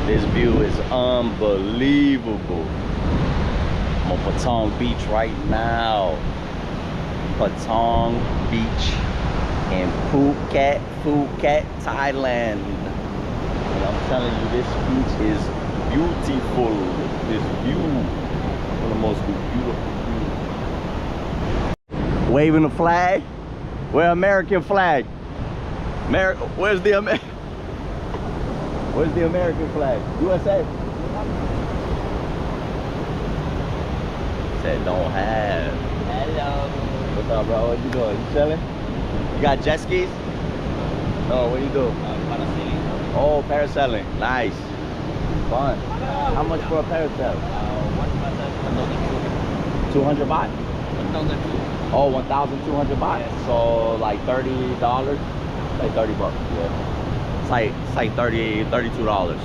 This view is unbelievable. I'm on Patong Beach right now. Patong Beach in Phuket, Thailand. And I'm telling you, this beach is beautiful. This view, one of the most beautiful views. Waving the flag. Where American flag? Where's the American flag? USA. Said don't have. Hello. What's up, bro? What you doing? You chilling? You got jet skis? No, what do you do? Parasailing. Oh, parasailing. Nice. Fun. How much for a parasail? One person, 200 baht? 1,200. Oh, 1,200 baht. Yes. So like $30. Like 30 bucks. Yeah. It's like $32.